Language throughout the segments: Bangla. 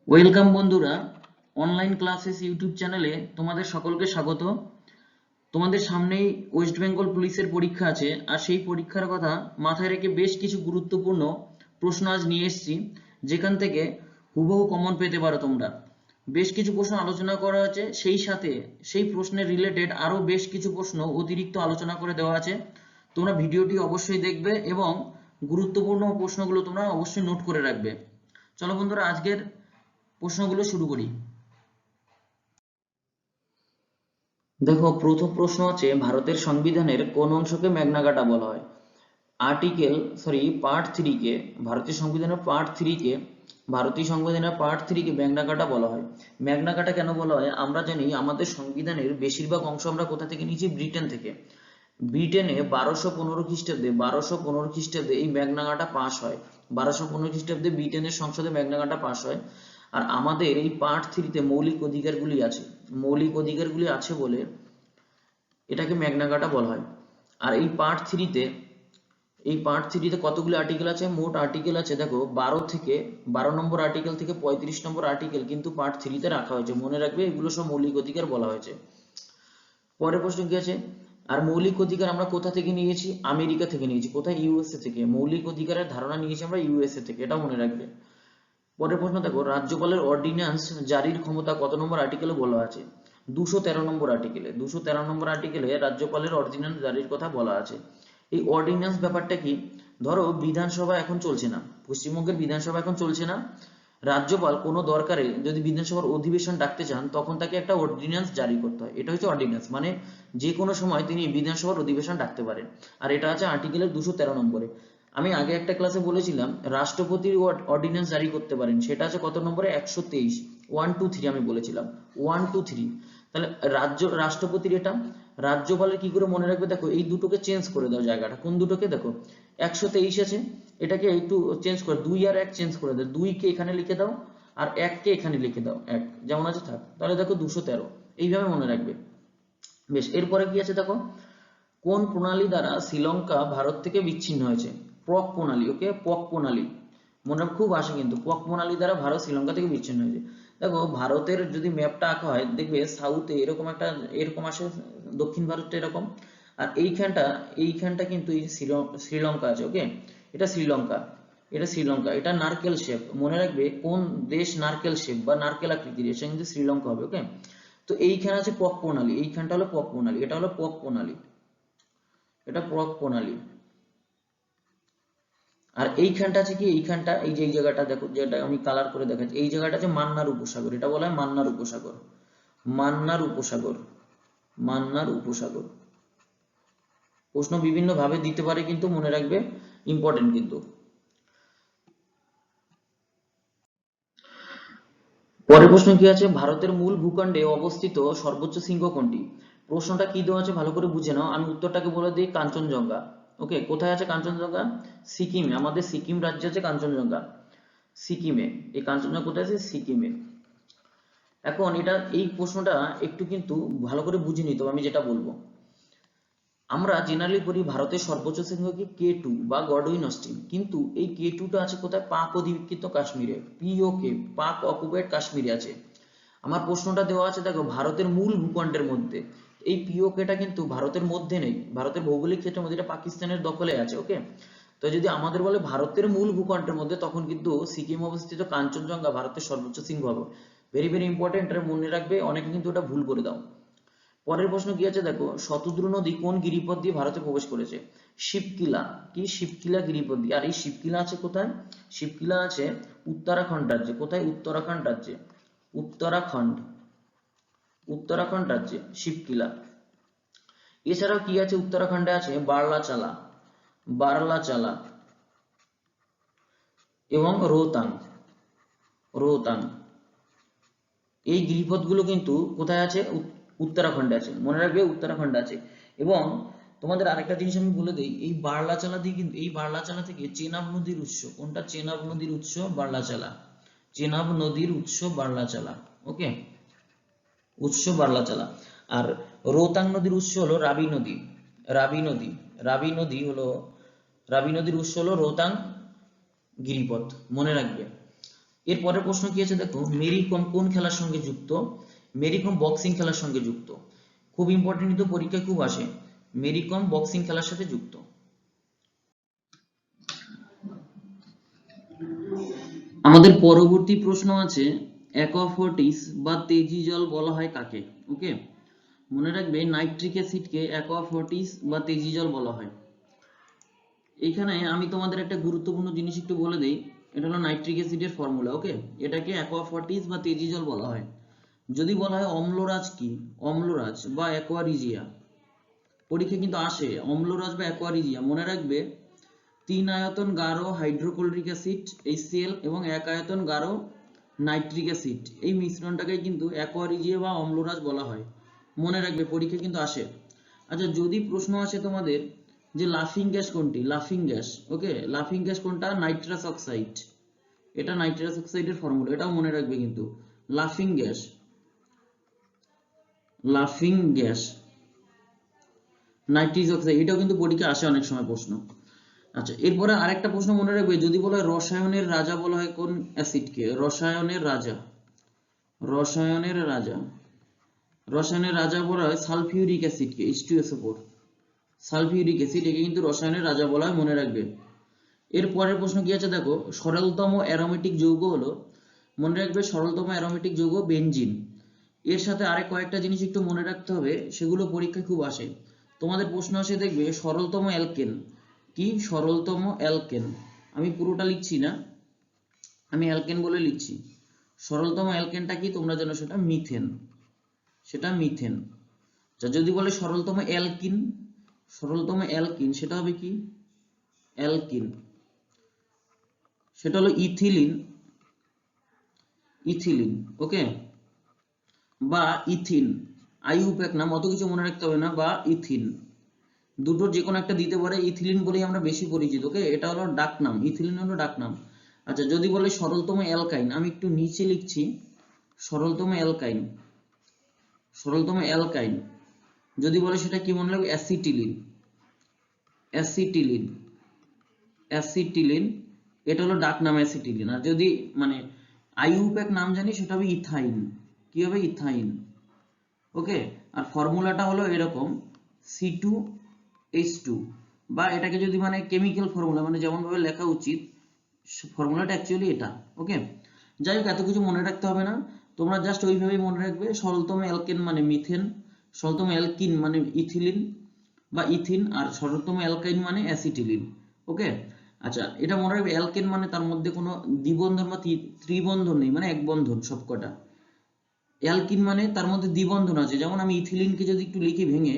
ওয়েলকাম বন্ধুরা, অনলাইন ক্লাসেস ইউটিউব চ্যানেলে তোমাদের সকলকে স্বাগত। তোমাদের সামনেই ওয়েস্ট বেঙ্গল পুলিশের পরীক্ষা আছে, আর সেই পরীক্ষার কথা মাথায় রেখে বেশ কিছু গুরুত্বপূর্ণ প্রশ্ন আজ নিয়ে এসেছি, যেখান থেকে হুবহু কমন পেতে পারো তোমরা। বেশ কিছু প্রশ্ন আলোচনা করা আছে, সেই সাথে সেই প্রশ্নের রিলেটেড আরো বেশ কিছু প্রশ্ন অতিরিক্ত আলোচনা করে দেওয়া আছে। তোমরা ভিডিওটি অবশ্যই দেখবে এবং গুরুত্বপূর্ণ প্রশ্নগুলো তোমরা অবশ্যই নোট করে রাখবে। চলো বন্ধুরা, আজকের প্রশ্নগুলো শুরু করি। দেখো, প্রথম প্রশ্ন হচ্ছে, ভারতের সংবিধানের কোন অংশকে ম্যাগনা কার্টা বলা হয়? পার্ট 3 কে, ভারতীয় সংবিধানের পার্ট 3 কে ম্যাগনা কার্টা বলা হয়। ম্যাগনা কার্টা কেন বলা হয়? আমরা জানি আমাদের সংবিধানের বেশিরভাগ অংশ আমরা কোথা থেকে নিয়েছি? ব্রিটেন থেকে। ব্রিটেনে 1215 খ্রিস্টাব্দে এই ম্যাগনা কার্টা পাস হয়। 1215 খ্রিস্টাব্দে ব্রিটেনের সংসদে ম্যাগনা কার্টা পাস হয়। আর আমাদের এই পার্ট 3 তে মৌলিক অধিকারগুলি আছে বলে এটাকে ম্যাগনা কার্টা বলা হয়। আর এই পার্ট 3 তে কতগুলি আর্টিকেল আছে? মোট আর্টিকেল আছে, দেখো, 12 নম্বর আর্টিকেল থেকে 35 নম্বর আর্টিকেল কিন্তু পার্ট 3 তে রাখা হয়েছে। মনে রাখবে, এগুলো সব মৌলিক অধিকার বলা হয়েছে। পরের প্রশ্ন কি আছে? আর মৌলিক অধিকার আমরা কোথা থেকে নিয়েছি? আমেরিকা থেকে নিয়েছি। কোথায়? ইউএসএ থেকে। মৌলিক অধিকারের ধারণা নিয়েছি আমরা ইউএসএ থেকে, এটা মনে রাখবে। পরের প্রশ্ন দেখো, রাজ্যপালের অর্ডিন্যান্স জারির ক্ষমতা কত নম্বর আর্টিকেলে বলা আছে? 213 নম্বর আর্টিকেলে। 213 নম্বর আর্টিকেলে রাজ্যপালের অর্ডিন্যান্স জারির কথা বলা আছে। এই অর্ডিন্যান্স ব্যাপারটা কি? ধরো, বিধানসভা এখন চলছে না, পশ্চিমবঙ্গের বিধানসভা এখন চলছে না। রাজ্যপাল কোনো দরকারে যদি বিধানসভার অধিবেশন ডাকতে চান, তখন তাকে একটা অর্ডিন্যান্স জারি করতে হয়। এটা হচ্ছে অর্ডিন্যান্স, মানে যে কোনো সময় তিনি বিধানসভার অধিবেশন ডাকতে পারেন। আর এটা আছে আর্টিকেলের 213 নম্বরে। আমি আগে একটা ক্লাসে বলেছিলাম রাষ্ট্রপতি অর্ডিন্যান্স জারি করতে পারেন, সেটা আছে কত নম্বরে? 123। 1 2 3 আমি বলেছিলাম, 1 2 3। তাহলে রাষ্ট্রপতির এটা। রাজ্যপালের কি করে মনে রাখবে? দেখো, এই দুটোকে চেঞ্জ করে দাও জায়গাটা। কোন দুটোকে? দেখো, 123 আছে, এটাকে একটু চেঞ্জ করে 2 আর 1 চেঞ্জ করে দাও। 2 কে এখানে লিখে দাও আর 1 কে এখানে লিখে দাও। 1 যেমন আছে থাক। তাহলে দেখো 213। এইভাবে মনে রাখবে। বেশ, এরপরে কি আছে দেখো, কোন প্রণালী দ্বারা শ্রীলঙ্কা ভারত থেকে বিচ্ছিন্ন হয়েছে? পক প্রণালী। ওকে, পক প্রণালী মনে খুব আসে কিন্তু। পক প্রণালী দ্বারা ভারত শ্রীলঙ্কা থেকে বিচ্ছিন্ন হয়েছে। দেখো, ভারতের যদি ম্যাপটা আঁকা হয়, দেখবে সাউথে এরকম আসে, দক্ষিণ ভারতটা এরকম, আর এইখানটা কিন্তু এই শ্রীলঙ্কা আছে। ওকে, এটা শ্রীলঙ্কা, এটা নারকেল শেপ। মনে রাখবে, কোন দেশ নারকেল শেপ বা নারকেল আকৃতির, এটা কিন্তু শ্রীলঙ্কা হবে। ওকে, তো এইখানে আছে পক প্রণালী, এইখানটা হলো পক প্রণালী, এটা হলো পক প্রণালী, এটা পক প্রণালী। আর এইখানটা আছে কি? এইখানটা, এই যে এই জায়গাটা দেখো, যেটা আমি কালার করে দেখাচ্ছি, এই জায়গাটা আছে মান্নার উপসাগর। এটা বলা হয় মান্নার উপসাগর। মান্নার উপসাগর, মান্নার উপসাগর। প্রশ্ন বিভিন্ন ভাবে দিতে পারে, কিন্তু মনে রাখবে, ইম্পর্টেন্ট কিন্তু। পরের প্রশ্ন কি আছে? ভারতের মূল ভূখণ্ডে অবস্থিত সর্বোচ্চ শৃঙ্গ কোনটি? প্রশ্নটা কি দেওয়া আছে ভালো করে বুঝে নাও। আমি উত্তরটাকে বলে দিই, কাঞ্চনজঙ্ঘা। ওকে, কোথায় আছে কাঞ্চনজঙ্ঘা? সিকিমে। আমাদের সিকিম রাজ্যে আছে কাঞ্চনজঙ্ঘা, সিকিমে। এই কাঞ্চনজঙ্ঘা কোথায় আছে? সিকিমে। এখন এই প্রশ্নটা একটু কিন্তু ভালো করে বুঝে নিতে হবে আমি যেটা বলবো। আমরা জেনারেলি পড়ি ভারতের সর্বোচ্চ শৃঙ্গ কি? K2 বা গডউইন অস্টিন, কিন্তু এই K2 টা আছে কোথায়? পাক অধিকৃত কাশ্মীরে, POK, পাক অকুপাইড কাশ্মীরে আছে। আমার প্রশ্নটা দেওয়া আছে, দেখো, ভারতের মূল ভূখণ্ডের মধ্যে। এই POK টা কিন্তু ভারতের মধ্যে নেই, ভারতের ভৌগোলিক ক্ষেত্রের মধ্যে, এটা পাকিস্তানের দখলে আছে। ওকে, তো যদি আমাদের বলে ভারতের মূল ভূখণ্ডের মধ্যে, তখন কিন্তু সিকিম অবস্থিত কাঞ্চনজঙ্ঘা ভারতের সর্বোচ্চ শৃঙ্গ হবে। ভেরি ভেরি ইম্পর্টেন্ট, এটা মনে রাখবে। অনেকে কিন্তু এটা ভুল করে দাও। পরের প্রশ্ন কি আছে দেখো, শতদ্রু নদী কোন গিরিপথ দিয়ে ভারতে প্রবেশ করেছে? শিবকিলা। কি? শিবকিলা গিরিপথ দিয়ে। আর এই শিবকিলা আছে কোথায়? শিবকিলা আছে উত্তরাখণ্ড রাজ্যে। কোথায়? উত্তরাখণ্ড রাজ্যে। উত্তরাখণ্ড, উত্তরাখণ্ড রাজ্যে শিবকিলা। এছাড়াও কি আছে উত্তরাখণ্ডে? আছে বারলাচালা, বারলাচালা এবং রোহতাং, রোহতাং। এই গিরিপথগুলো কিন্তু কোথায় আছে? উত্তরাখণ্ডে আছে। মনে রাখবে, উত্তরাখণ্ডে আছে। এবং তোমাদের আরেকটা জিনিস আমি বলে দিই, এই বারলাচালা দিয়ে কিন্তু, এই বারলাচালা থেকে চেনাব নদীর উৎস কোনটা? চেনাব নদীর উৎস বারলাচালা, চেনাব নদীর উৎস বারলাচালা। ওকে, উৎস বারলাচালা। আর রোহতাং নদীর উৎস হলো রাবি নদী, রাবি নদী, রাবি নদী হলো, রাবি নদীর উৎস হলো রোহতাং গিরিপথ। মনে রাখবে। এর পরের প্রশ্ন কি আছে দেখো, মেরি কম কোন খেলার সঙ্গে যুক্ত? মেরি কম বক্সিং খেলার সঙ্গে যুক্ত। খুব ইম্পর্টেন্ট, কিন্তু পরীক্ষায় খুব আসে। মেরি কম বক্সিং খেলার সাথে যুক্ত। আমাদের পরবর্তী প্রশ্ন আছে, অ্যাকোয়াফর্টিস বা তেজি জল বলা হয় কাকে? ওকে, মনে রাখবে নাইট্রিক অ্যাসিডকে অ্যাকোয়াফর্টিস বা তেজি জল বলা হয়। এখানে আমি তোমাদের একটা গুরুত্বপূর্ণ জিনিস একটু বলে দেই, এটা হলো নাইট্রিক অ্যাসিডের ফর্মুলা। ওকে, এটাকে অ্যাকোয়াফর্টিস বা তেজি জল বলা হয়। যদি বলা হয় অম্লরাজ কি? অম্লরাজ বা অ্যাকোয়ারিজিয়া, পরীক্ষা কিন্তু আসে অম্লরাজ বা অ্যাকোয়ারিজিয়া। মনে রাখবে 3 আয়তন গাঢ় হাইড্রোক্লোরিক অ্যাসিড HCl এবং 1 আয়তন গাঢ় নাইট্রিক অ্যাসিড, এই মিশ্রণটাকে কিন্তু অ্যাকোয়ারিজিয়া বা অম্লরাজ বলা হয়। মনে রাখবে পরীক্ষা কিন্তু আসে। আচ্ছা, যদি প্রশ্ন আসে তোমাদের যে লাফিং গ্যাস কোনটি? লাফিং গ্যাস, ওকে, লাফিং গ্যাস কোনটা? Nitrous oxide. এটা নাইট্রাস অক্সাইডের ফর্মুলা, এটাও মনে রাখবে কিন্তু। লাফিং গ্যাস, লাফিং গ্যাস নাইট্রিক অক্সাইড, এটাও কিন্তু পরীক্ষা আসে অনেক সময় প্রশ্ন। আচ্ছা, এরপরে আরেকটা প্রশ্ন মনে রাখবে, যদি বলা হয় রসায়নের রাজা বলা হয় কোন অ্যাসিডকে? রসায়নের রাজা, রসায়নের রাজা, রসায়নের রাজা বলা হয় সালফিউরিক অ্যাসিডকে, H2SO4। সালফিউরিক অ্যাসিড, একে কিন্তু রসায়নের রাজা বলা হয়, মনে রাখবে। এর পরের প্রশ্ন কি আছে দেখো, সরলতম অ্যারোমেটিক যৌগ হলো, মনে রাখবে সরলতম অ্যারোমেটিক যৌগ বেনজিন। এর সাথে আরেক কয়েকটা জিনিস একটু মনে রাখতে হবে, সেগুলো পরীক্ষায় খুব আসে। তোমাদের প্রশ্ন আসে দেখবে সরলতম অ্যালকেন কি? সরলতম অ্যালকেন, আমি পুরোটা লিখছি না, আমি অ্যালকেন বলে লিখছি। সরলতম অ্যালকেনটা কি তোমরা জানো? সেটা মিথেন, সেটা মিথেন। যা যদি বলে সরলতম অ্যালকিন, সরলতম অ্যালকিন সেটা হবে কি? অ্যালকিন, সেটা হলো ইথিলিন, ইথিলিন, ওকে, বা ইথিন। আইইউপ্যাক নাম, অত কিছু মনে রাখতে হবে না, বা ইথিন, দুটোর যে কোনো একটা দিতে পারে। ইথিলিন বলেই আমরা বেশি পরিচিত, ওকে, এটা হলো ডাক নাম, ইথিলিন হলো ডাক নাম। আচ্ছা, যদি বলে সরলতম অ্যালকাইন, আমি একটু নিচে লিখছি, সরলতম অ্যালকাইন, সরলতম অ্যালকাইন। যদি বলে সেটা কি মনে রাখবে? অ্যাসিটিলিন, অ্যাসিটিলিন, অ্যাসিটিলিন, এটা হলো ডাক নাম অ্যাসিটিলিন। আর যদি মানে আইইউপ্যাক নাম জানি, সেটা হবে ইথাইন। কি হবে? ইথাইন, ওকে। আর ফর্মুলাটা হলো এরকম, C2H2, বা এটাকে যদি মানে কেমিক্যাল ফর্মুলা মানে যেমন ভাবে লেখা উচিত, ফর্মুলাটা অ্যাকচুয়ালি এটা, ওকে। যাই হোক, এত কিছু মনে রাখতে হবে না, তোমরা জাস্ট ওইভাবেই মনে রাখবে সরলতম অ্যালকেন মানে মিথেন, সরলতম অ্যালকিন মানে ইথিলিন বা ইথিন, আর সরলতম অ্যালকাইন মানে অ্যাসিটিলিন, ওকে। আচ্ছা, এটা মনে রাখবে অ্যালকেন মানে তার মধ্যে কোনো দ্বিবন্ধন বা ত্রিবন্ধন নেই, মানে এক বন্ধন সবকটা। অ্যালকিন মানে তার মধ্যে দ্বিবন্ধন আছে, যেমন আমি ইথিলিনকে যদি একটু লিখি ভেঙে,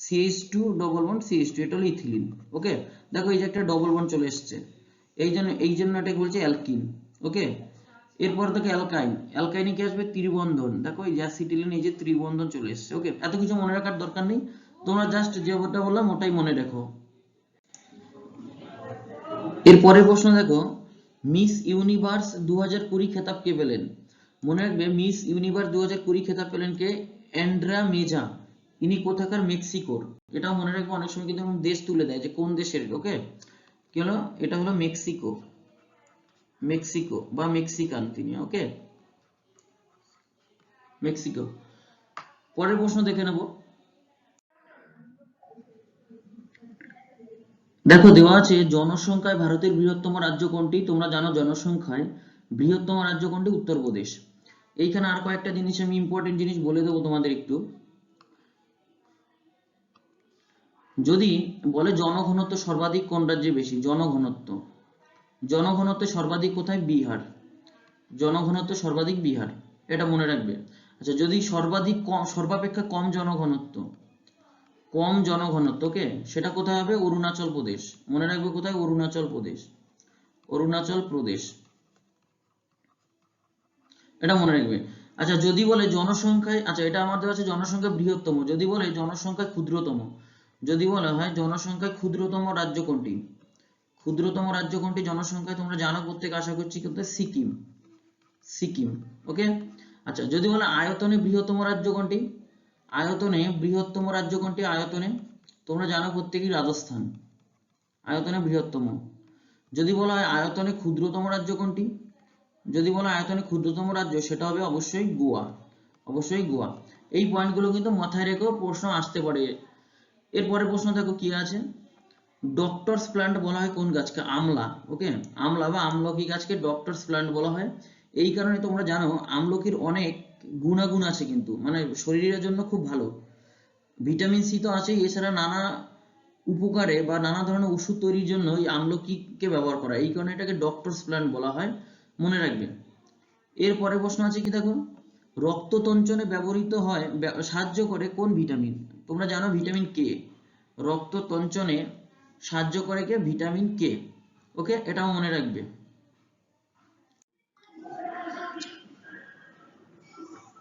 CH2 ডবল বন্ড CH2, এটা হলো ইথিলিন, ওকে। দেখো এই যে একটা ডবল বন্ড চলে এসেছে, এই জন্য এটাকে বলছে অ্যালকিন, ওকে। এরপর দেখো অ্যালকাইন, অ্যালকাইনে কি আসবে? ত্রিবন্ধন, দেখো এই যে অ্যাসিটিলিন, এই যে ত্রিবন্ধন চলে এসেছে, ওকে। এত কিছু মনে রাখার দরকার নেই, তোমরা জাস্ট যেটা বললাম ওটাই মনে রাখো। এর পরের প্রশ্ন দেখো, মিস ইউনিভার্স 2020 খেতাব কে পেলেন? মনে রাখবে মিস ইউনিভার্স 2020 খেতাব পেলেন কে? অ্যান্ড্রা মেজা। ইনি কোথাকার? মেক্সিকোর। এটাও মনে রাখবে, অনেক সময় কিন্তু দেশ তুলে দেয় যে কোন দেশের, ওকে। কি হলো? এটা হলো মেক্সিকো, মেক্সিকো বা মেক্সিকান তিনি, ওকে, মেক্সিকো। পরের প্রশ্ন দেখে নেব। দেখো দেওয়া আছে জনসংখ্যায় ভারতের বৃহত্তম রাজ্য কোনটি? তোমরা জানো জনসংখ্যায় বৃহত্তম রাজ্য কোনটি? উত্তরপ্রদেশ। এইখানে আর কয়েকটা জিনিস আমি ইম্পর্টেন্ট জিনিস বলে দেবো তোমাদের একটু। যদি বলে জনঘনত্ব সর্বাধিক কোন রাজ্যে বেশি? জনঘনত্ব, জনঘনত্ব সর্বাধিক কোথায়? বিহার, জনঘনত্ব সর্বাধিক বিহার, এটা মনে রাখবে। আচ্ছা, যদি সর্বাধিক কম, সর্বাপেক্ষা কম জনঘনত্ব, কম জনঘনত্ব, ওকে, সেটা কোথায় হবে? অরুণাচল প্রদেশ। মনে রাখবে কোথায়? অরুণাচল প্রদেশ, অরুণাচল প্রদেশ, এটা মনে রাখবে। আচ্ছা, যদি বলে জনসংখ্যায়, আচ্ছা এটা আমাদের আছে জনসংখ্যা বৃহত্তম, যদি বলে জনসংখ্যায় ক্ষুদ্রতম, যদি বলা হয় জনসংখ্যায় ক্ষুদ্রতম রাজ্য কোনটি? ক্ষুদ্রতম রাজ্য কোনটি জনসংখ্যায়? তোমরা জানো প্রত্যেক, আশা করছি, কিন্তু সিকিম, সিকিম, ওকে। আচ্ছা, যদি বলে আয়তনে বৃহত্তম রাজ্য কোনটি? আয়তনে বৃহত্তম রাজ্য কোনটি? আয়তনে তোমরা জানো প্রত্যেকই রাজস্থান, আয়তনে বৃহত্তম। যদি বলা হয় আয়তনে ক্ষুদ্রতম রাজ্য কোনটি? যদি বলো আয়তনে ক্ষুদ্রতম রাজ্য, সেটা হবে অবশ্যই গোয়া, অবশ্যই গোয়া। এই পয়েন্টগুলো কিন্তু মাথায় রেখেও প্রশ্ন আসতে পারে। এরপরে প্রশ্ন দেখো কি আছে, ডক্টরস প্ল্যান্ট বলা হয় কোন গাছকে? আমলা। ওকে, আমলা বা আমলকি গাছকে ডক্টরস প্ল্যান্ট বলা হয়। এই কারণে তোমরা জানো আমলকির অনেক গুণাগুণ আছে, কিন্তু মানে শরীরের জন্য খুব ভালো। ভিটামিন সি তো আছেই, এছাড়া নানা উপকারে বা নানা ধরনের ওষুধ তৈরির জন্য এই আমলকিকে ব্যবহার করা, এই কারণে এটাকে ডক্টরস প্ল্যান্ট বলা হয়, মনে রাখবে। এরপরে প্রশ্ন আছে কি দেখো, রক্ত তঞ্চনে ব্যবহৃত হয়, সাহায্য করে কোন ভিটামিন? তোমরা জানো ভিটামিন কে, রক্ত তঞ্চনে সাহায্য করে কে? Vitamin K. ওকে, এটাও মনে রাখবে।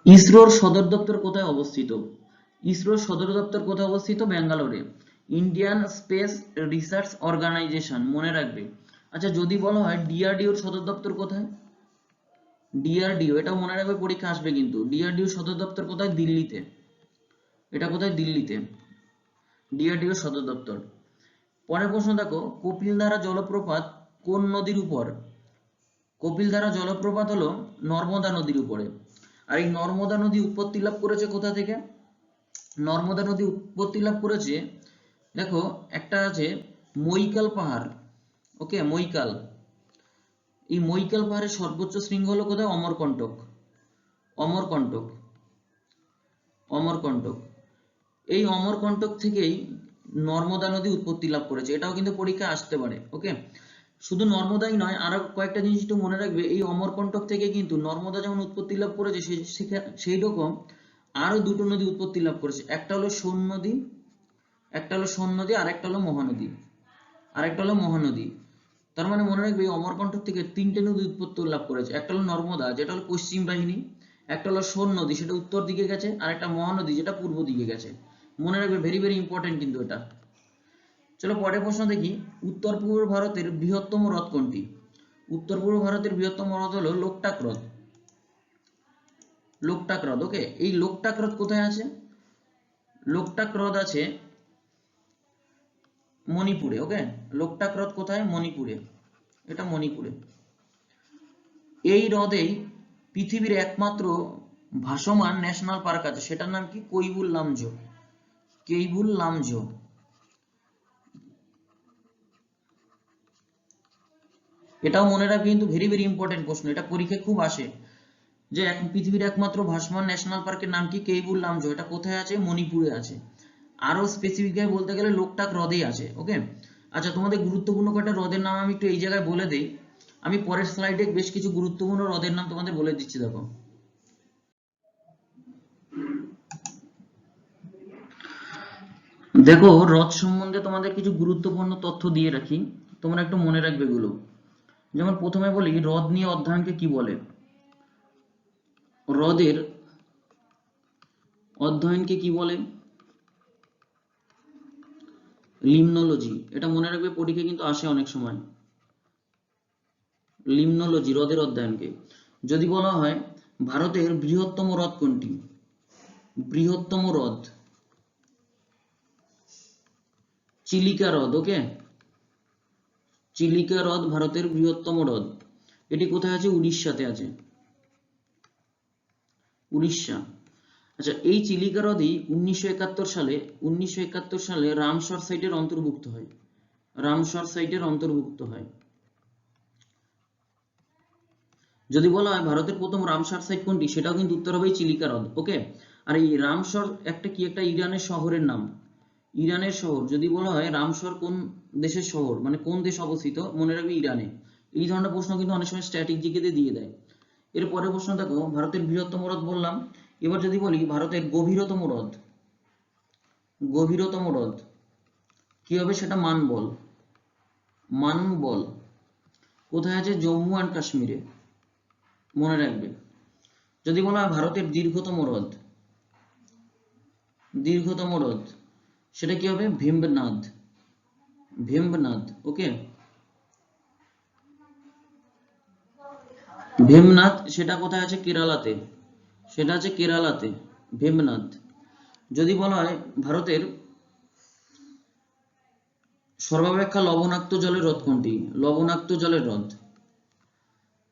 ইসরোর সদর দপ্তর কোথায় অবস্থিত? ইসরোর সদর দপ্তর কোথায় অবস্থিত? ব্যাঙ্গালোরে, ইন্ডিয়ান স্পেস রিসার্চ অর্গানাইজেশন, মনে রাখবে। আচ্ছা, যদি বলা হয় ডিআরডিওর সদর দপ্তর কোথায়? ডিআরডিও, এটা মনে রাখবে, পরীক্ষা আসবে কিন্তু। ডিআরডিও সদর দপ্তর কোথায়? দিল্লিতে। এটা কোথায়? দিল্লিতে, ডিআরডিও সদর দপ্তর। পরের প্রশ্ন দেখো, কপিলধারা জলপ্রপাত কোন নদীর উপর? কপিলধারা জলপ্রপাত হলো নর্মদা নদীর উপরে। আর এই নর্মদা নদী উৎপত্তি লাভ করেছে কোথা থেকে? নর্মদা নদী উৎপত্তি লাভ করেছে, দেখো একটা আছে মৈকাল পাহাড়। ওকে, মৈকাল। এই মৈকাল পাহাড়ের সর্বোচ্চ শৃঙ্গ হলো কোথায়? অমরকন্টক, অমরকন্টক, অমরকন্টক। এই অমরকন্টক থেকেই নর্মদা নদী উৎপত্তি লাভ করেছে, এটাও কিন্তু পরীক্ষা আসতে পারে। ওকে, শুধু নর্মদাই নয়, আরো কয়েকটা জিনিস একটু মনে রাখবে। এই অমরকন্টক থেকে কিন্তু নর্মদা যেমন উৎপত্তি লাভ করেছে, সেই রকম আরো দুটো নদী উৎপত্তি লাভ করেছে। একটা হলো সোন নদী, একটা হলো সোন নদী, আর একটা হলো মহানদী, আর একটা হলো মহানদী। তার মানে মনে রাখবে এই অমরকন্টক থেকে তিনটে নদী উৎপত্তি লাভ করেছে। একটা হলো নর্মদা, যেটা হলো পশ্চিম বাহিনী, একটা হলো সোন নদী, সেটা উত্তর দিকে গেছে, আর একটা মহানদী, যেটা পূর্ব দিকে গেছে। মনে রাখবে, ভেরি ভেরি ইম্পর্টেন্ট কিন্তু এটা। চলো পরের প্রশ্ন দেখি, উত্তর পূর্ব ভারতের বৃহত্তম হ্রদ কোনটি? উত্তর পূর্ব ভারতের বৃহত্তম হ্রদ হলো লোকটাক হ্রদ, লোকটাক হ্রদ। ওকে, এই লোকটাক হ্রদ কোথায় আছে? লোকটাক হ্রদ আছে মণিপুরে। ওকে, লোকটাক হ্রদ কোথায়? মণিপুরে, এটা মণিপুরে। এই হ্রদেই পৃথিবীর একমাত্র ভাসমান ন্যাশনাল পার্ক আছে, সেটার নাম কি? কৈবুল লামজো, কেইবুল লামজো। এটাও মনে রাখবে, কিন্তু ভেরি ভেরি ইম্পর্টেন্ট প্রশ্ন, এটা পরীক্ষায় খুব আসে, যে পৃথিবীর একমাত্র ভাসমান ন্যাশনাল পার্কের নাম কি? কেইবুল লামজো। এটা কোথায় আছে? মণিপুরে আছে। আরো স্পেসিফিক ভাবে বলতে গেলে লোকটাক হ্রদেই আছে। ওকে, আচ্ছা, তোমাদের গুরুত্বপূর্ণ কয়েকটা হ্রদের নাম আমি একটু এই জায়গায় বলে দেই। আমি পরের স্লাইডে বেশ কিছু গুরুত্বপূর্ণ হ্রদের নাম তোমাদের বলে দিচ্ছি, দেখো। দেখো, হ্রদ সম্বন্ধে তোমাদের কিছু গুরুত্বপূর্ণ তথ্য দিয়ে রাখি, তোমরা একটু মনে রাখবে এগুলো। যেমন প্রথমে বলি, হ্রদ নিয়ে অধ্যয়নকে কি বলে? হ্রদের অধ্যয়নকে কি বলে? লিমনোলজি। এটা মনে রাখবে, পরীক্ষায় কিন্তু আসে অনেক সময়। লিমনোলজি, হ্রদের অধ্যয়নকে। যদি বলা হয় ভারতের বৃহত্তম হ্রদ কোনটি? বৃহত্তম হ্রদ চিলিকা হ্রদ। ওকে, চিলিকা হ্রদ ভারতের বৃহত্তম হ্রদ। এটি কোথায় আছে? উড়িষ্যাতে আছে, উড়িষ্যা। আচ্ছা, এই চিলিকা হ্রদই 1971 সালে রামসর সাইটের অন্তর্ভুক্ত হয়, রামসর সাইটের অন্তর্ভুক্ত হয়। যদি বলা হয় ভারতের প্রথম রামসার সাইট কোনটি, সেটাও কিন্তু উত্তর হবে চিলিকা হ্রদ। ওকে, আর এই রামসর একটা কি, একটা ইরানের শহরের নাম, ইরানের শহর। যদি বলা হয় রামসর কোন দেশের শহর, মানে কোন দেশ অবস্থিত, মনে রাখবে ইরানে। এই ধরনের প্রশ্ন কিন্তু অনেক সময় স্ট্যাটিক জিকেতে দিয়ে দেয়। এর পরের প্রশ্ন দেখো, ভারতের বৃহত্তম হ্রদ বললাম, এবার যদি বলি ভারতের গভীরতম হ্রদ, গভীরতম হ্রদ কি হবে? সেটা মানবল, মানবল। কোথায় আছে? জম্মু অ্যান্ড কাশ্মীরে, মনে রাখবে। যদি বলা হয় ভারতের দীর্ঘতম হ্রদ, দীর্ঘতম হ্রদ, সেটা কি হবে? ভীমনাদ, ভীমনাদ। ওকে, ভীমনাদ, সেটা কোথায় আছে? কেরালাতে, সেটা আছে কেরালাতে, ভীমনাদ। যদি বলা হয় ভারতের সর্বাপেক্ষা লবণাক্ত জলের হ্রদ কোনটি? লবণাক্ত জলের হ্রদ,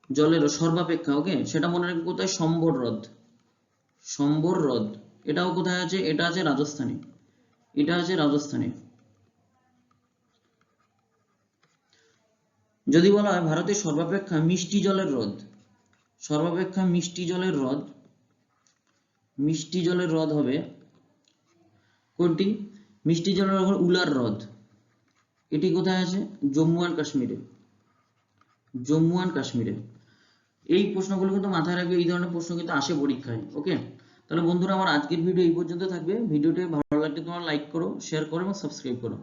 জলের সর্বাপেক্ষা, ওকে, সেটা মনে রাখবে কোথায়, সম্বর হ্রদ। সম্বর হ্রদ এটাও কোথায় আছে, এটা আছে রাজস্থানে, এটা আছে রাজস্থানে। যদি বলা হয় ভারতের সর্বাপেক্ষা মিষ্টি জলের হ্রদ, সর্বাপেক্ষা মিষ্টি জলের হ্রদ, মিষ্টি জলের হ্রদ হবে কোনটি, মিষ্টি জলের হ্রদ উলার হ্রদ। এটি কোথায় আছে, জম্মু অ্যান্ড কাশ্মীরে, জম্মু অ্যান্ড কাশ্মীরে। এই প্রশ্নগুলো কিন্তু মাথায় রাখবে, এই ধরনের প্রশ্ন কিন্তু আসে পরীক্ষায়, ওকে। তাহলে বন্ধুরা আমার আজকের ভিডিও এই পর্যন্ত থাকবে। ভিডিওটি ভালো লাগলে তোমরা লাইক করো, শেয়ার করো এবং সাবস্ক্রাইব করো।